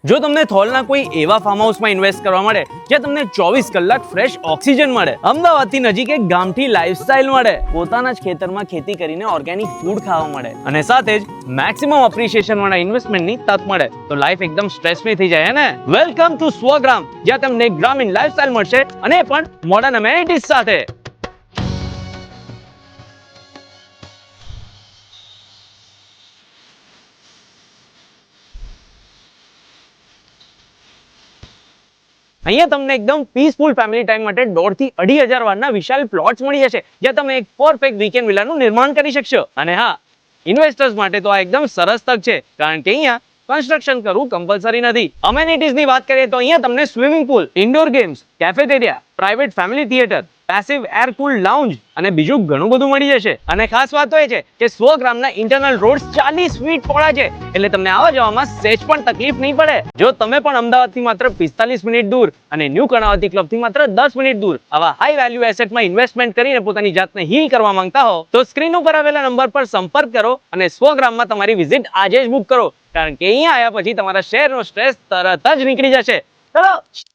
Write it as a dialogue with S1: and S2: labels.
S1: જો તમને થોલના કોઈ એવા ફાર્મ હાઉસમાં ઇન્વેસ્ટ કરવા મળે જ્યાં તમને 24 કલાક ફ્રેશ ઓક્સિજન મળે, અમદાવાદથી નજીક એક ગામઠી લાઈફસ્ટાઈલ મળે, પોતાના જ ખેતરમાં ખેતી કરીને ઓર્ગેનિક ફૂડ ખાવા મળે અને સાથે જ મેક્સિમમ એપ્રિસિએશન વાળા ઇન્વેસ્ટમેન્ટની તક મળે, તો લાઈફ એકદમ સ્ટ્રેસ ફ્રી થઈ જાય ને. વેલકમ ટુ સ્વગ્રામ, જ્યાં તમને ગ્રામીણ લાઈફસ્ટાઈલ મળશે અને એ પણ મોડર્ન એમેનિટીઝ સાથે. અહીંયા તમને એકદમ પીસફુલ ફેમિલી ટાઈમ માટે 1.5 થી 2.5 વારના વિશાળ પ્લોટ્સ મળી જશે, જ્યાં તમે એક પરફેક્ટ વીકેન્ડ વિલાનું નિર્માણ કરી શકશો. અને હા, ઇન્વેસ્ટર્સ માટે તો આ એકદમ સરસ તક છે, કારણ કે અહીંયા કન્સ્ટ્રક્શન કરવું કમ્પલસરી નથી. અમેનિટીઝની વાત કરીએ તો અહીંયા તમને swimming pool, indoor games, cafeteria, private family theatre, passive air cool lounge અને બીજું ઘણું બધું મળી જશે. અને ખાસ વાત તો એ છે કે સ્વગ્રામના ઇન્ટરનલ રોડ્સ 40 ફીટ પહોળા છે, એટલે તમને આવવા જવામાં સહેજ પણ તકલીફ નહીં પડે. જો તમે પણ અમદાવાદથી માત્ર 45 મિનિટ દૂર અને ન્યૂ કર્ણાવતી ક્લબથી માત્ર 10 મિનિટ દૂર આવા હાઈ વેલ્યુ એસેટમાં ઇન્વેસ્ટમેન્ટ કરીને પોતાની જાતને હીલ કરવા માંગતા હો, તો સ્ક્રીન ઉપર આવેલા નંબર પર સંપર્ક કરો અને સ્વગ્રામમાં તમારી વિઝિટ આજે જ બુક કરો, કારણ કે અહીંયા આવ્યા પછી તમારા શહેરનો સ્ટ્રેસ તરત જ નીકળી જશે. ચલો.